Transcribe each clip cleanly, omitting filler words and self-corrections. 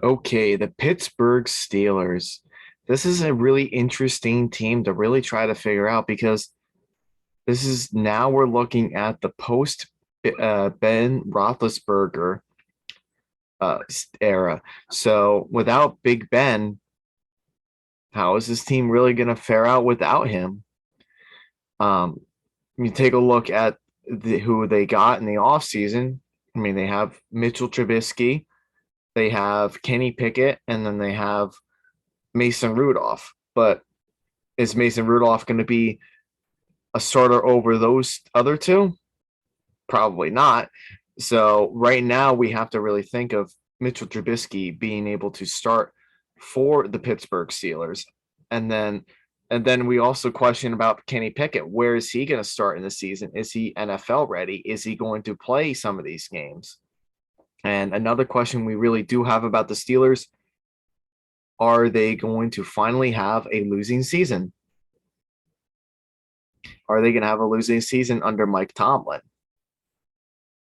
Okay, the Pittsburgh Steelers. This is a really interesting team to really try to figure out because this is now we're looking at the post Ben Roethlisberger era. So without Big Ben, how is this team really going to fare out without him? Um, you take a look at who they got in the offseason. I mean, they have Mitchell Trubisky, they have Kenny Pickett, and then they have Mason Rudolph. But is Mason Rudolph going to be a starter over those other two? Probably not. So right now we have to really think of Mitchell Trubisky being able to start for the Pittsburgh Steelers. And then we also question about Kenny Pickett. Where is he going to start in the season? Is he NFL ready? Is he going to play some of these games? And another question we really do have about the Steelers, are they going to finally have a losing season? Are they going to have a losing season under Mike Tomlin?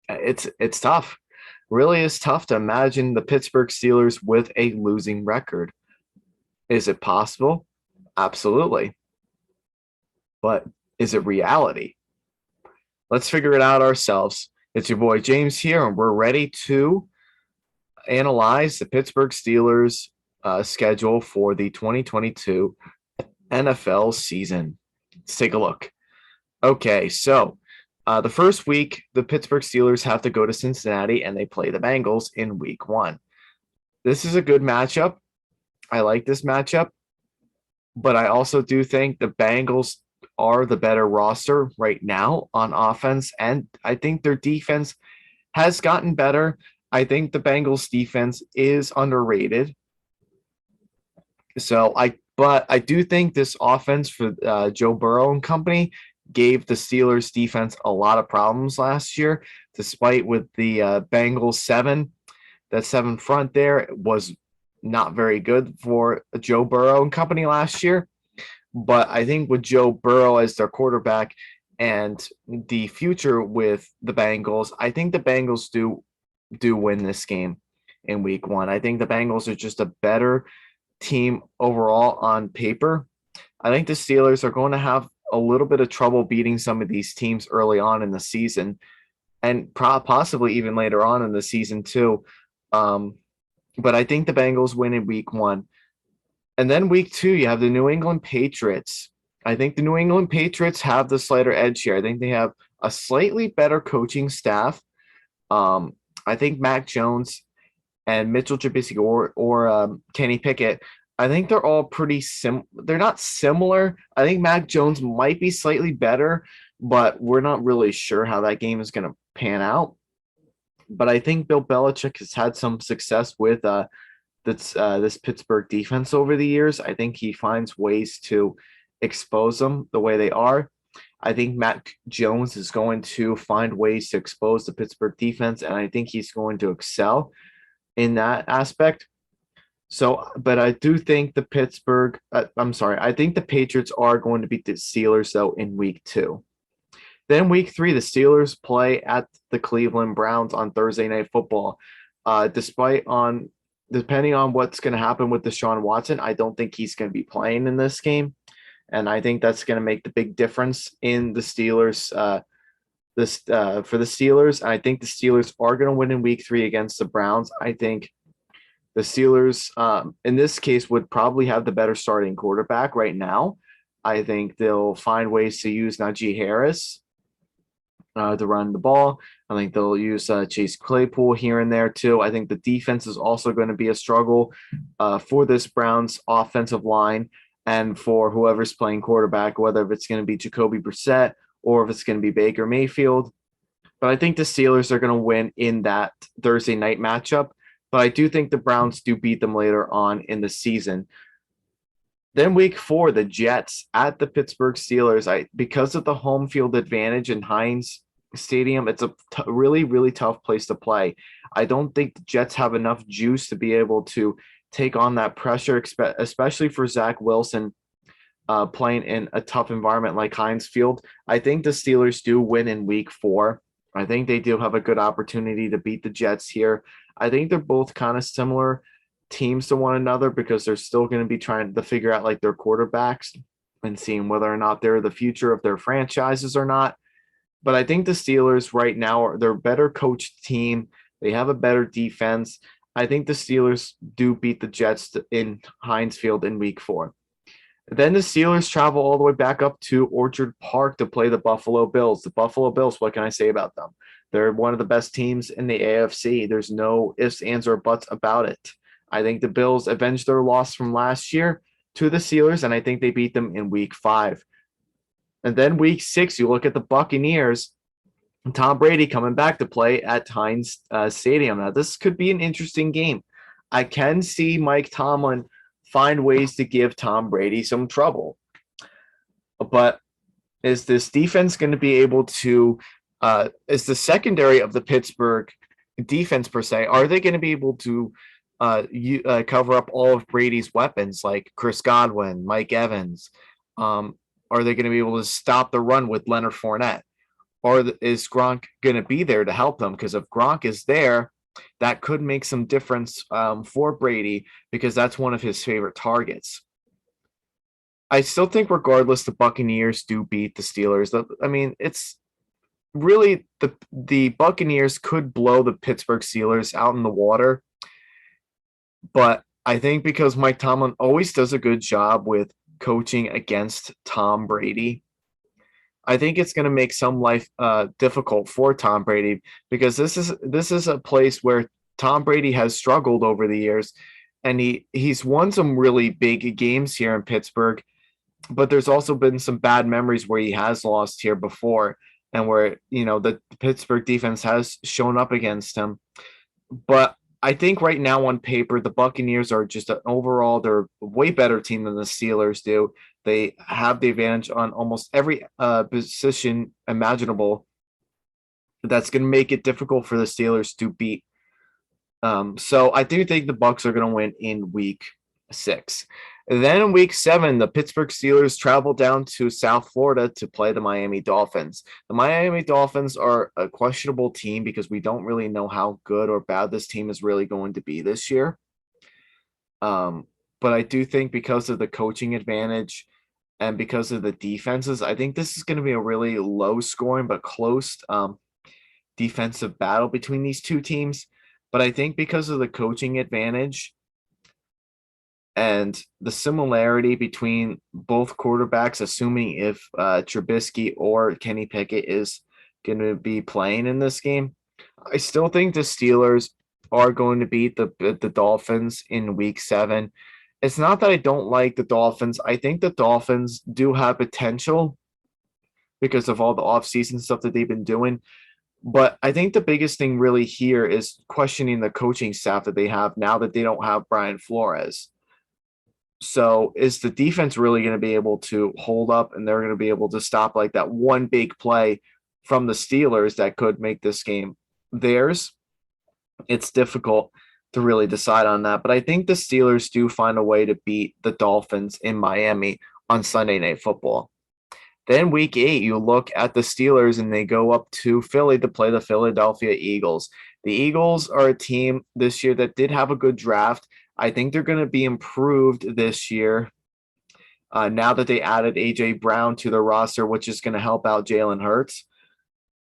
It's tough. Really is tough to imagine the Pittsburgh Steelers with a losing record. Is it possible? Absolutely. But is it reality? Let's figure it out ourselves. It's your boy James here, and we're ready to analyze the Pittsburgh Steelers schedule for the 2022 NFL season. Let's take a look. Okay, so the first week, the Pittsburgh Steelers have to go to Cincinnati and they play the Bengals in week one. This is a good matchup. I like this matchup, but I also do think the Bengals are the better roster right now on offense, and I think their defense has gotten better. I think the Bengals defense is underrated. But I do think this offense for Joe Burrow and company gave the Steelers defense a lot of problems last year, despite with the Bengals seven. That seven front there was not very good for Joe Burrow and company last year. But I think with Joe Burrow as their quarterback and the future with the Bengals, I think the Bengals do win this game in week one. I think the Bengals are just a better team overall on paper. I think the Steelers are going to have a little bit of trouble beating some of these teams early on in the season and possibly even later on in the season too. Um, but I think the Bengals win in week one. And then week two, you have the New England Patriots. I think the New England Patriots have the slighter edge here. I think they have a slightly better coaching staff. I think Mac Jones and Mitchell Trubisky or Kenny Pickett, I think they're all pretty they're not similar. I think Mac Jones might be slightly better, but we're not really sure how that game is going to pan out. But I think Bill Belichick has had some success with this Pittsburgh defense over the years. I think he finds ways to expose them the way they are. I think Mac Jones is going to find ways to expose the Pittsburgh defense, and I think he's going to excel in that aspect. So, but I do think I think the Patriots are going to beat the Steelers, though, in week two. Then week three, the Steelers play at the Cleveland Browns on Thursday Night Football. Depending on what's going to happen with Deshaun Watson, I don't think he's going to be playing in this game. And I think that's going to make the big difference in the Steelers, for the Steelers. I think the Steelers are going to win in week three against the Browns. I think the Steelers, in this case, would probably have the better starting quarterback right now. I think they'll find ways to use Najee Harris to run the ball. I think they'll use Chase Claypool here and there too. I think the defense is also going to be a struggle for this Browns offensive line and for whoever's playing quarterback, whether it's going to be Jacoby Brissett or if it's going to be Baker Mayfield. But I think the Steelers are going to win in that Thursday night matchup. But I do think the Browns do beat them later on in the season. Then week four, the Jets at the Pittsburgh Steelers. Because of the home field advantage in Heinz Stadium, it's a really, really tough place to play. I don't think the Jets have enough juice to be able to take on that pressure, especially for Zach Wilson playing in a tough environment like Heinz Field. I think the Steelers do win in week four. I think they do have a good opportunity to beat the Jets here. I think they're both kind of similar teams to one another because they're still going to be trying to figure out like their quarterbacks and seeing whether or not they're the future of their franchises or not. But I think the Steelers right now are they're a better coached team. They have a better defense. I think the Steelers do beat the Jets in Heinz Field in week 4. Then the Steelers travel all the way back up to Orchard Park to play the Buffalo Bills. The Buffalo Bills, what can I say about them? They're one of the best teams in the AFC. There's no ifs, ands, or buts about it. I think the Bills avenged their loss from last year to the Steelers, and I think they beat them in week 5. And then week 6, you look at the Buccaneers. Tom Brady coming back to play at Heinz Stadium. Now, this could be an interesting game. I can see Mike Tomlin find ways to give Tom Brady some trouble. But is this defense going to be able to, is the secondary of the Pittsburgh defense per se, are they going to be able to cover up all of Brady's weapons like Chris Godwin, Mike Evans? Are they going to be able to stop the run with Leonard Fournette? Or is Gronk going to be there to help them? Because if Gronk is there, that could make some difference for Brady because that's one of his favorite targets. I still think regardless, the Buccaneers do beat the Steelers. I mean, it's really the Buccaneers could blow the Pittsburgh Steelers out in the water. But I think because Mike Tomlin always does a good job with coaching against Tom Brady, I think it's going to make some life difficult for Tom Brady because this is a place where Tom Brady has struggled over the years, and he's won some really big games here in Pittsburgh, but there's also been some bad memories where he has lost here before, and where the Pittsburgh defense has shown up against him. But I think right now on paper, the Buccaneers are just they're a way better team than the Steelers do. They have the advantage on almost every position imaginable. That's going to make it difficult for the Steelers to beat. So I do think the Bucs are going to win in week 6. And then in week 7, the Pittsburgh Steelers travel down to South Florida to play the Miami Dolphins. The Miami Dolphins are a questionable team because we don't really know how good or bad this team is really going to be this year. But I do think because of the coaching advantage and because of the defenses, I think this is going to be a really low scoring but close defensive battle between these two teams. But I think because of the coaching advantage and the similarity between both quarterbacks, assuming if Trubisky or Kenny Pickett is going to be playing in this game, I still think the Steelers are going to beat the Dolphins in week 7. It's not that I don't like the Dolphins. I think the Dolphins do have potential because of all the offseason stuff that they've been doing. But I think the biggest thing really here is questioning the coaching staff that they have now that they don't have Brian Flores. So is the defense really going to be able to hold up, and they're going to be able to stop like that one big play from the Steelers that could make this game theirs? It's difficult to really decide on that. But I think the Steelers do find a way to beat the Dolphins in Miami on Sunday Night Football. Then week 8, you look at the Steelers and they go up to Philly to play the Philadelphia Eagles. The Eagles are a team this year that did have a good draft. I think they're going to be improved this year now that they added A.J. Brown to the roster, which is going to help out Jalen Hurts.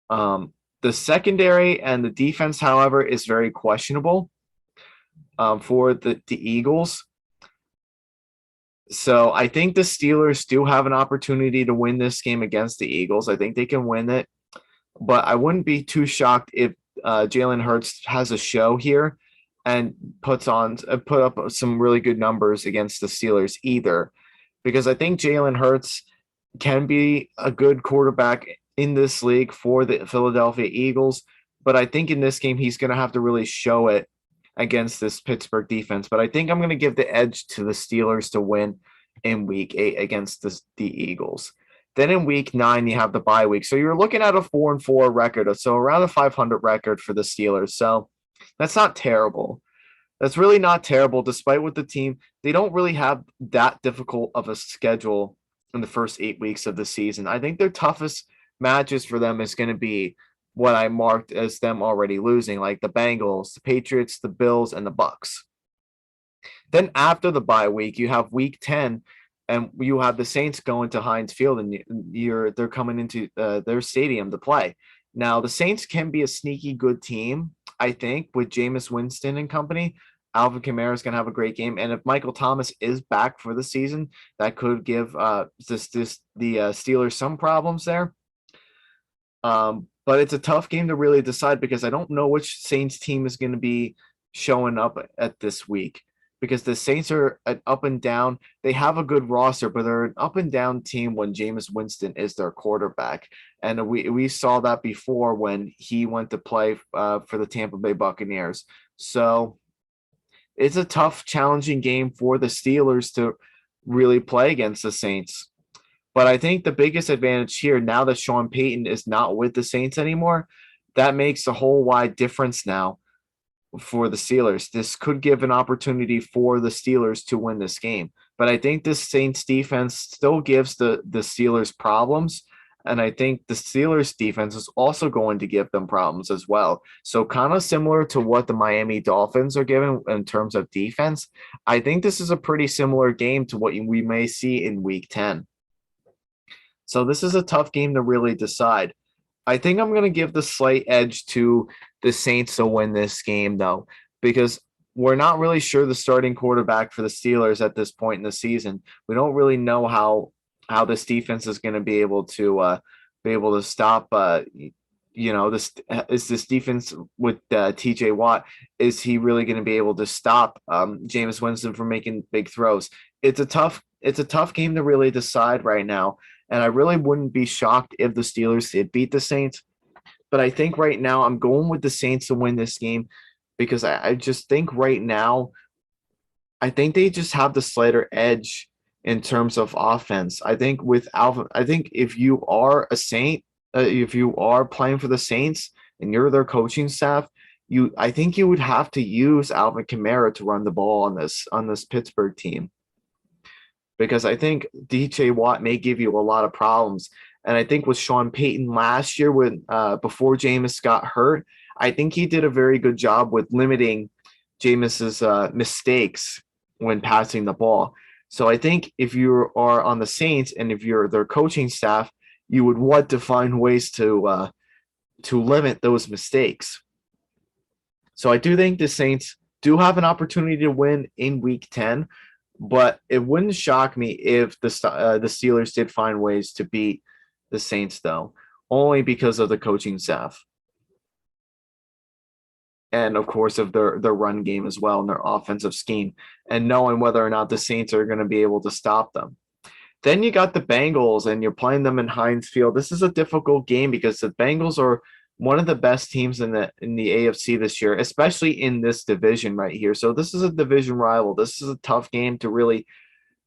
The secondary and the defense, however, is very questionable for the Eagles. So I think the Steelers do have an opportunity to win this game against the Eagles. I think they can win it. But I wouldn't be too shocked if Jalen Hurts has a show here and put up some really good numbers against the Steelers either. Because I think Jalen Hurts can be a good quarterback in this league for the Philadelphia Eagles. But I think in this game, he's going to have to really show it against this Pittsburgh defense. But I think I'm going to give the edge to the Steelers to win in week 8 against the Eagles. Then in week 9, you have the bye week. So you're looking at a 4-4 record. So around a 500 record for the Steelers. So that's not terrible. That's really not terrible, despite what the team, they don't really have that difficult of a schedule in the first 8 weeks of the season. I think their toughest matches for them is going to be what I marked as them already losing, like the Bengals, the Patriots, the Bills, and the Bucs. Then after the bye week, you have week 10, and you have the Saints going to Heinz Field, and they're coming into their stadium to play. Now, the Saints can be a sneaky good team, I think, with Jameis Winston and company. Alvin Kamara is going to have a great game, and if Michael Thomas is back for the season, that could give the Steelers some problems there. But it's a tough game to really decide because I don't know which Saints team is going to be showing up at this week, because the Saints are an up and down. They have a good roster, but they're an up and down team when Jameis Winston is their quarterback. And we saw that before when he went to play for the Tampa Bay Buccaneers. So it's a tough, challenging game for the Steelers to really play against the Saints. But I think the biggest advantage here, now that Sean Payton is not with the Saints anymore, that makes a whole wide difference now for the Steelers. This could give an opportunity for the Steelers to win this game. But I think this Saints defense still gives the Steelers problems. And I think the Steelers defense is also going to give them problems as well. So, kind of similar to what the Miami Dolphins are given in terms of defense, I think this is a pretty similar game to what we may see in week 10. So, this is a tough game to really decide. I think I'm going to give the slight edge to the Saints to win this game, though, because we're not really sure the starting quarterback for the Steelers at this point in the season. We don't really know how this defense is going to be able to stop. This is this defense with T.J. Watt. Is he really going to be able to stop Jameis Winston from making big throws? It's a tough game to really decide right now. And I really wouldn't be shocked if the Steelers did beat the Saints. But I think right now I'm going with the Saints to win this game because I just think right now, I think they just have the slighter edge in terms of offense. I think with Alvin, I think if you are a Saint, if you are playing for the Saints and you're their coaching staff, I think you would have to use Alvin Kamara to run the ball on this Pittsburgh team, because I think DJ Watt may give you a lot of problems. And I think with Sean Payton last year, when before Jameis got hurt, I think he did a very good job with limiting Jameis's mistakes when passing the ball. So I think if you are on the Saints and if you're their coaching staff, you would want to find ways to limit those mistakes. So I do think the Saints do have an opportunity to win in Week 10, but it wouldn't shock me if the Steelers did find ways to beat the Saints, though, only because of the coaching staff. And of course, of their run game as well and their offensive scheme, and knowing whether or not the Saints are going to be able to stop them. Then you got the Bengals, and you're playing them in Heinz Field. This is a difficult game because the Bengals are one of the best teams in the AFC this year, especially in this division right here. So this is a division rival. This is a tough game to really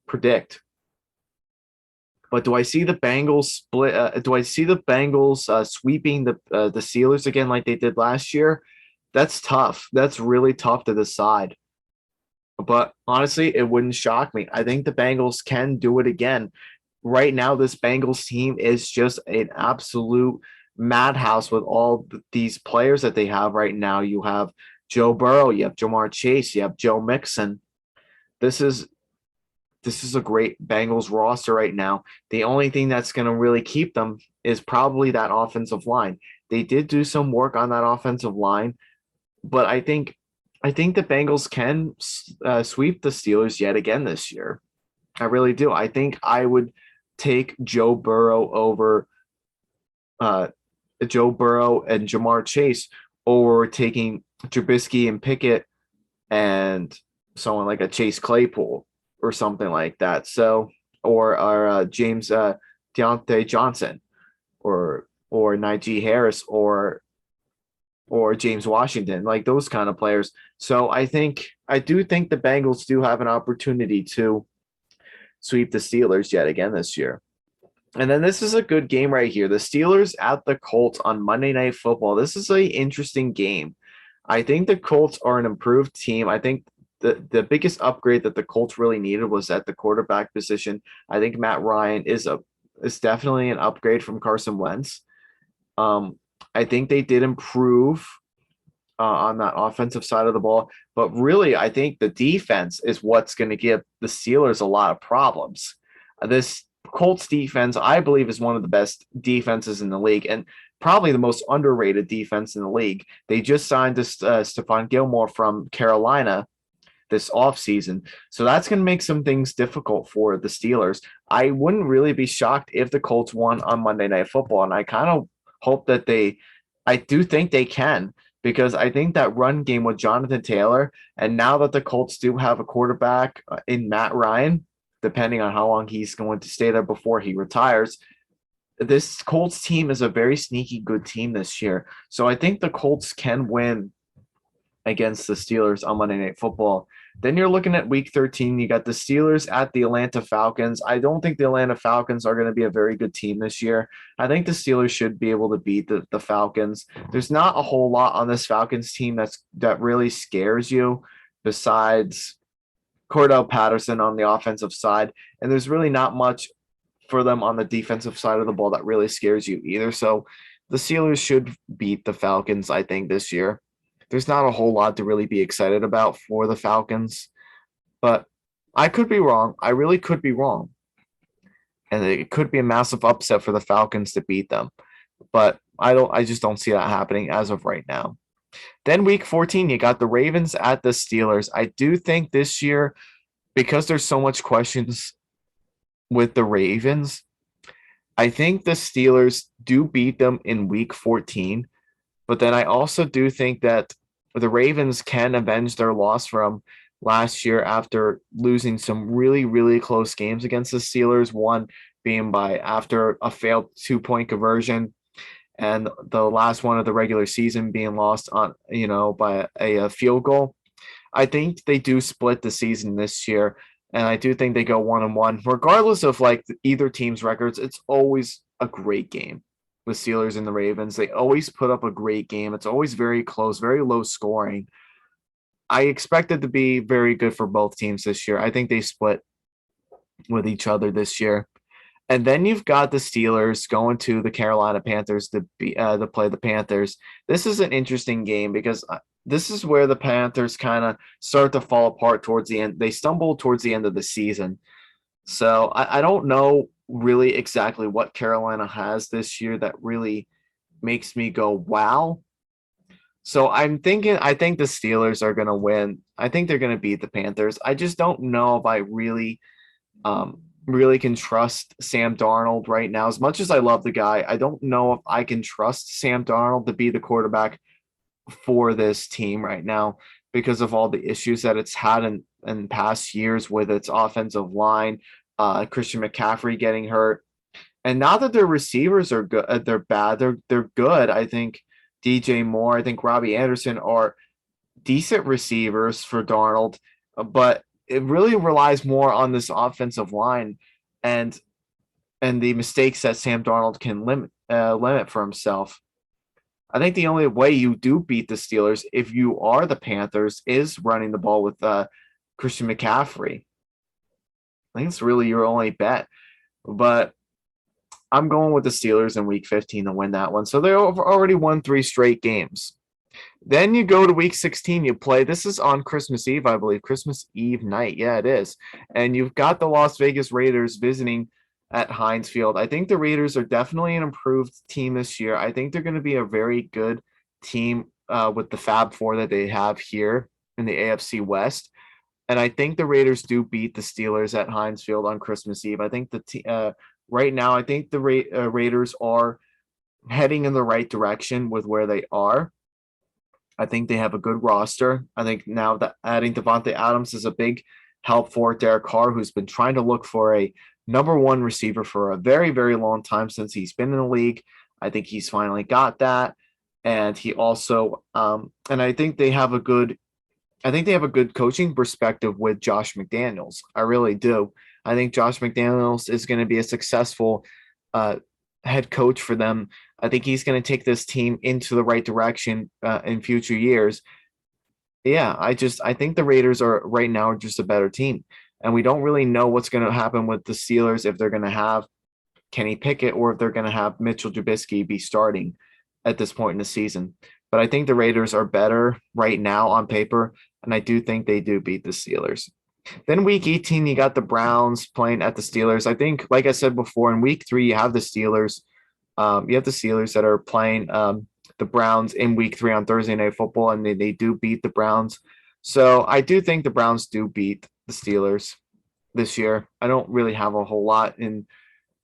predict. But do I see the Bengals split? Do I see the Bengals sweeping the Steelers again like they did last year? That's tough. That's really tough to decide. But honestly, it wouldn't shock me. I think the Bengals can do it again. Right now, this Bengals team is just an absolute madhouse with all these players that they have right now. You have Joe Burrow, you have Jamar Chase, you have Joe Mixon. This is a great Bengals roster right now. The only thing that's going to really keep them is probably that offensive line. They did do some work on that offensive line, but I think the Bengals can sweep the Steelers yet again this year. I really do. I think I would take Joe Burrow over Joe Burrow and Jamar Chase over taking Trubisky and Pickett and someone like a Chase Claypool or something like that. So, or James Deontay Johnson or Najee Harris or James Washington, like those kind of players. So I do think the Bengals do have an opportunity to sweep the Steelers yet again this year. And then this is a good game right here. The Steelers at the Colts on Monday Night Football. This is an interesting game. I think the Colts are an improved team. I think the biggest upgrade that the Colts really needed was at the quarterback position. I think Matt Ryan is definitely an upgrade from Carson Wentz. I think they did improve on that offensive side of the ball. But really, I think the defense is what's going to give the Steelers a lot of problems. This Colts defense, I believe, is one of the best defenses in the league and probably the most underrated defense in the league. They just signed this Stephon Gilmore from Carolina this offseason. So that's going to make some things difficult for the Steelers. I wouldn't really be shocked if the Colts won on Monday Night Football. And I kind of hope that I do think they can, because I think that run game with Jonathan Taylor, and now that the Colts do have a quarterback in Matt Ryan, depending on how long he's going to stay there before he retires, this Colts team is a very sneaky good team this year. So I think the Colts can win against the Steelers on Monday Night Football. Then you're looking at week 13. You got the Steelers at the Atlanta Falcons. I don't think the Atlanta Falcons are going to be a very good team this year. I think the Steelers should be able to beat the Falcons. There's not a whole lot on this Falcons team that really scares you besides Cordell Patterson on the offensive side. And there's really not much for them on the defensive side of the ball that really scares you either. So the Steelers should beat the Falcons, I think, this year. There's not a whole lot to really be excited about for the Falcons, but I could be wrong. I really could be wrong. And it could be a massive upset for the Falcons to beat them. But I just don't see that happening as of right now. Then week 14, you got the Ravens at the Steelers. I do think this year, because there's so much questions with the Ravens, I think the Steelers do beat them in week 14. But then I also do think that the Ravens can avenge their loss from last year after losing some really, really close games against the Steelers, one being after a failed 2-point conversion, and the last one of the regular season being lost by a field goal. I think they do split the season this year, and I do think they go 1-1. Regardless of either team's records, it's always a great game. The Steelers and the Ravens, they always put up a great game. It's always very close, very low scoring. I expect it to be very good for both teams this year. I think they split with each other this year. And then you've got the Steelers going to the Carolina Panthers to play the Panthers. This is an interesting game because this is where the Panthers kind of start to fall apart towards the end. They stumble towards the end of the season. So I don't know really exactly what Carolina has this year that really makes me go, wow. So I think the Steelers are going to win. I think they're going to beat the Panthers. I just don't know if I really can trust Sam Darnold right now. As much as I love the guy, I don't know if I can trust Sam Darnold to be the quarterback for this team right now because of all the issues that it's had in past years with its offensive line, Christian McCaffrey getting hurt. And not that their receivers are good, they're bad. They're good. I think DJ Moore, I think Robbie Anderson are decent receivers for Darnold, but it really relies more on this offensive line and the mistakes that Sam Darnold can limit for himself. I think the only way you do beat the Steelers, if you are the Panthers, is running the ball with Christian McCaffrey. I think it's really your only bet. But I'm going with the Steelers in week 15 to win that one. So they've already won 3 straight games. Then you go to week 16, you play. This is on Christmas Eve, I believe. Christmas Eve night. Yeah, it is. And you've got the Las Vegas Raiders visiting at Heinz Field. I think the Raiders are definitely an improved team this year. I think they're going to be a very good team with the Fab Four that they have here in the AFC West. And I think the Raiders do beat the Steelers at Heinz Field on Christmas Eve. I think right now, I think the Raiders are heading in the right direction with where they are. I think they have a good roster. I think now that adding Devontae Adams is a big help for Derek Carr, who's been trying to look for a number one receiver for a very, very long time since he's been in the league. I think he's finally got that. And he also, and I think they have a good coaching perspective with Josh McDaniels. I really do. I think Josh McDaniels is going to be a successful head coach for them. I think he's going to take this team into the right direction in future years. Yeah, I think the Raiders are right now just a better team. And we don't really know what's going to happen with the Steelers, if they're going to have Kenny Pickett or if they're going to have Mitchell Trubisky be starting at this point in the season. but I think the Raiders are better right now on paper, and I do think they do beat the Steelers. Then week 18, you got the Browns playing at the Steelers. I think, like I said before, in week 3, you have the Steelers. You have the Steelers that are playing the Browns in week 3 on Thursday Night Football, and they do beat the Browns. So I do think the Browns do beat the Steelers this year. I don't really have a whole lot in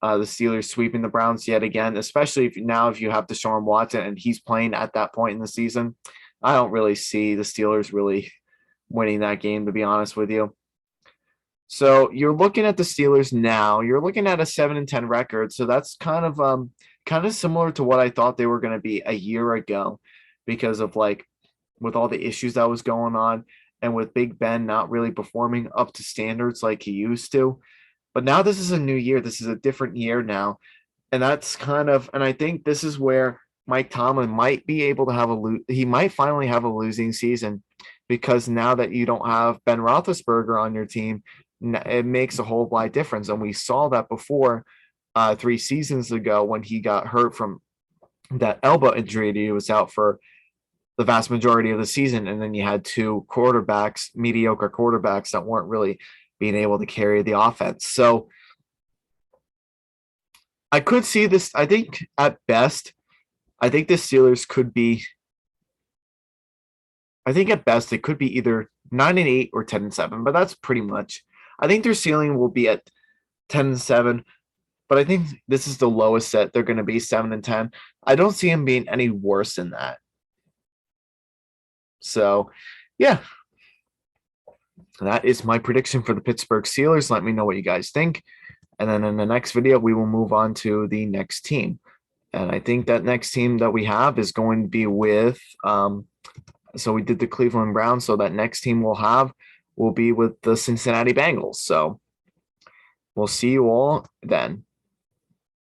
the Steelers sweeping the Browns yet again, especially if you have Deshaun Watson and he's playing at that point in the season. I don't really see the Steelers really winning that game, to be honest with you. So you're looking at the Steelers now. You're looking at a 7-10 record. So that's kind of similar to what I thought they were going to be a year ago, because of like with all the issues that was going on and with Big Ben not really performing up to standards like he used to. But now this is a new year. This is a different year now. And and I think this is where Mike Tomlin might be able to he might finally have a losing season, because now that you don't have Ben Roethlisberger on your team, it makes a whole lot difference. And we saw that before 3 seasons ago when he got hurt from that elbow injury. He was out for the vast majority of the season. And then you had two quarterbacks, mediocre quarterbacks, that weren't really being able to carry the offense. So I could see this. I think at best, I think the Steelers could be, I think at best, it could be either 9-8 or 10-7, but that's pretty much, I think their ceiling will be at 10-7, but I think this is the lowest set. They're going to be 7-10. I don't see them being any worse than that. So, yeah, that is my prediction for the Pittsburgh Steelers. Let me know what you guys think. And then in the next video, we will move on to the next team. And I think that next team that we have is going to be with, so we did the Cleveland Browns. So that next team we'll have will be with the Cincinnati Bengals. So we'll see you all then.